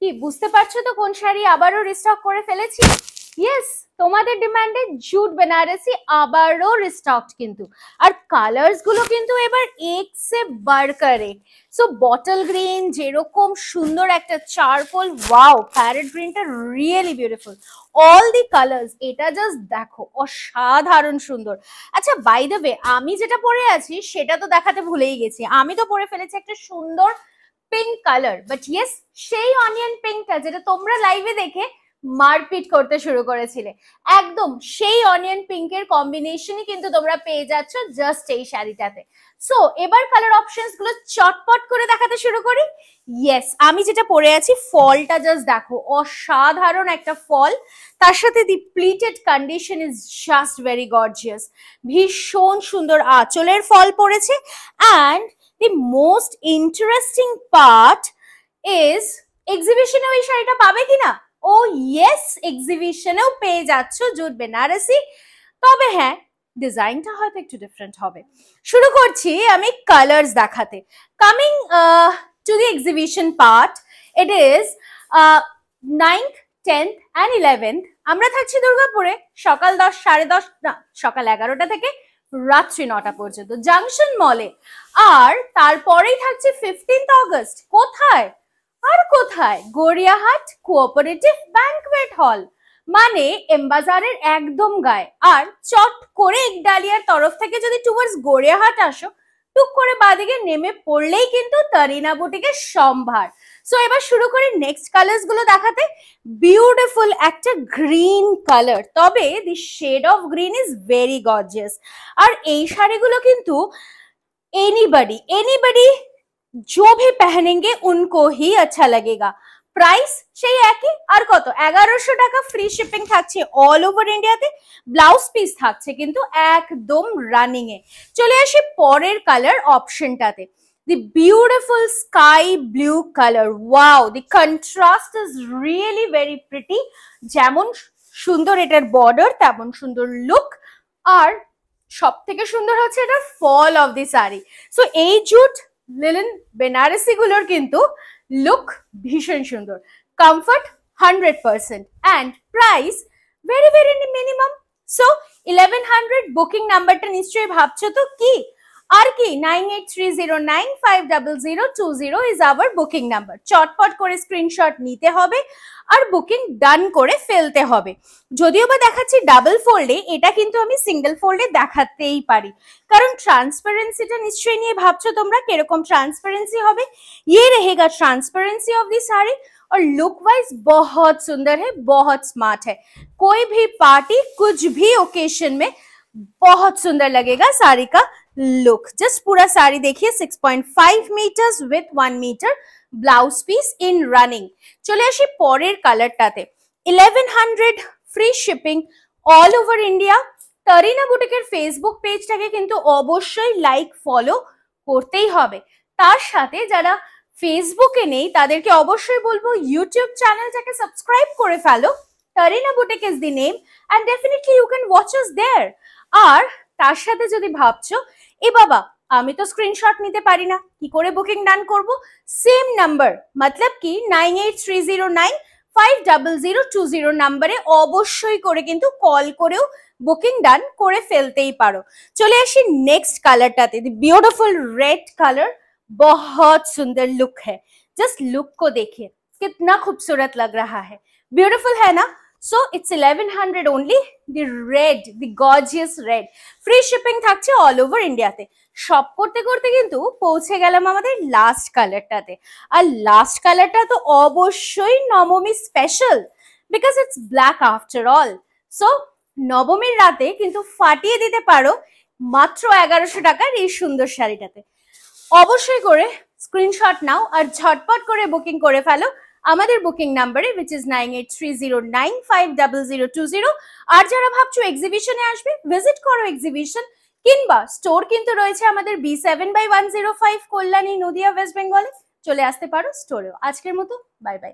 কি বুঝতে পারছো তো কোন শাড়ি আবারও রিস্টক করে ফেলেছি? ইয়েস, তোমাদের ডিমান্ডে জুট বেনারসি আবারও রিস্টকড কিন্তু। আর কালার্স গুলো কিন্তু এবার এক সে বাড়কর এক। সো বটল গ্রিন যেরকম সুন্দর একটা চারকোল, ওয়াও, প্যারেট গ্রিনটা really beautiful. All the colours, এটা জাস্ট দেখো, অসাধারণ সুন্দর। আচ্ছা, বাই দ্য ওয়ে, আমি যেটা পরে আছি সেটা তো দেখাতে ভুলেই গেছি। আমি তো পরে ফেলেছি একটা সুন্দর পিঙ্ক কালার, বাট ইয়েস, সেই অনিয়ন পিঙ্কটা যেটা তোমরা লাইভে দেখে মারপিট করতে শুরু করেছিলে, একদম সেই অনিয়ন পিঙ্কের কম্বিনেশনই কিন্তু তোমরা পেয়ে যাচ্ছ জাস্ট এই শাড়িটাতে। সো এবার কালার অপশনস গুলো চটপট করে দেখাতে শুরু করি। ইয়েস, আমি যেটা পরে আছি, ফলটা জাস্ট দেখো, অসাধারণ একটা ফল। তার সাথে the pleated condition is just very gorgeous. ভীষণ সুন্দর আঁচলের ফল পড়েছে। And the most interesting part is এক্সিবিশনে ওই শাড়িটা পাবে কিনা। ও ইয়েস, এক্সিবিশনেও পেয়ে যাচ্ছ জুট বেনারসি। তবে হ্যাঁ, ডিজাইনটা হয়তো একটু ডিফারেন্ট হবে। শুরু করছি আমি কালার্স দেখাতে। Coming to the exhibition part, it is 9th, 10th and 11th। আমরা থাকছি দুর্গাপুরে সকাল 10, 10:30, না, সকাল 11টা থেকে রাত্রি 9টা পর্যন্ত জাংশন মলে। আর তারপরেই থাকছে 15th অগস্ট। কোথায় আর কোথায়? গড়িয়াহাট কোঅপারেটিভ ব্যাংকুয়েট হল, মানে এমবাজারের একদম গায়ে। আর চট করে একডালিয়ার তরফ থেকে যদি টুয়ার্ডস গড়িয়াহাট আসো, টুক করে বাদিকে নেমে পড়লেই কিন্তু তারিনা বুটিকের সম্ভার। সো এবার শুরু করি নেক্সট কালার্স গুলো দেখাতে। বিউটিফুল একটা গ্রিন কালার, তবে the shade of green is very gorgeous. আর এই শাড়িগুলো কিন্তু एनीबडी जो भी पहनेंगे उनको ही अच्छा लगेगा। প্রাইস সেই একই, আর কত, 1100 টাকা। ফ্রি শিপিং থাকছে অল ওভার ইন্ডিয়াতে। ব্লাউজ পিস থাকছে কিন্তু একদম রানিং এ। চলে আসি পরের কালার অপশনটাতে, the beautiful sky blue color. Wow, the contrast is really very pretty. যেমন সুন্দর এটার বর্ডার, তেমন সুন্দর লুক। আর সব থেকে সুন্দর হচ্ছে এটার fall of the sari. So এই জুট লিনেন বেনারসি গুলোর কিন্তু লুক ভীষণ সুন্দর। Comfort 100% and price very very minimum. So 1100 booking নাম্বারটা নিশ্চয়ই ভাবছো তো কি আর কি, 9830950020 ইজ আওয়ার বুকিং নাম্বার। চটপট করে স্ক্রিনশট নিতে হবে আর বুকিং ডান করে ফেলতে হবে। যদিও বা দেখাচ্ছি ডাবল ফোল্ডে, এটা কিন্তু আমি সিঙ্গেল ফোল্ডে দেখাতেই পারি, কারণ ট্রান্সপারেন্সিটা নিশ্চয়ই নিয়ে ভাবছো তোমরা কিরকম ট্রান্সপারেন্সি হবে। ये रहेगा ट्रांसपेरेंसी ऑफ दी साड़ी और लुक वाइज बहुत सुंदर है, बहुत स्मार्ट है। कोई भी पार्टी, कुछ भी ओकेशन में बहुत सुंदर लगेगा साड़ी का लुक। जस्ट पूरा साड़ी देखिए, 6.5 meters with 1 meter blouse piece in running. चले आसि परेर कालारटाते, 1100 free shipping all over India. Tarina বুটিকের ফেসবুক পেজটাকে কিন্তু অবশ্যই লাইক ফলো করতেই হবে। তার সাথে যারা ফেসবুকে নেই তাদেরকে অবশ্যই বলবো ইউটিউব চ্যানেলটাকে সাবস্ক্রাইব করে ফেলো। Tarina boutique is the name and definitely you can watch us there. আর তার সাথে যদি ভাবছো এ বাবা আমি তো স্ক্রিনশট নিতে পারি না, কি করে বুকিং ডান করব, সেম নাম্বার মতলব কি 9830950020 নাম্বারে অবশ্যই করে কিন্তু কল করেও বুকিং ডান করে ফেলতেই পারো। চলে আসি নেক্সট কালারটাতে, দি ब्यूटीफुल रेड कलर, बहुत सुंदर लुक है। जस्ट लुक को देखिए कितना खूबसूरत लग रहा है, ब्यूटीफुल है ना। So it's 1100 only. The red, the gorgeous red, free shipping থাকছে অল ওভার ইন্ডিয়াতে। শপ করতে করতে কিন্তু পৌঁছে গেলাম আমাদের লাস্ট কালারটাতে। আর লাস্ট কালারটা তো অবশ্যই নবমী special, because it's black after all. So নবমীর রাতে কিন্তু ফাটিয়ে দিতে পারো মাত্র 1100 টাকার এই সুন্দর শাড়িটাতে। অবশ্যই করে স্ক্রিনশট নাও আর ঝটপট করে বুকিং করে ফেলো আমাদের বুকিং নাম্বারে, which is 9830950020। আর যারা ভাবছো এক্সিবিশনে আসবে, ভিজিট করো এক্সিবিশন, কিংবা স্টোর কিন্তু রয়েছে আমাদের B7/105 কল্যাণী, নদিয়া, ওয়েস্ট বেঙ্গলে। চলে আসতে পারো স্টোরেও। আজকের মতো বাই বাই।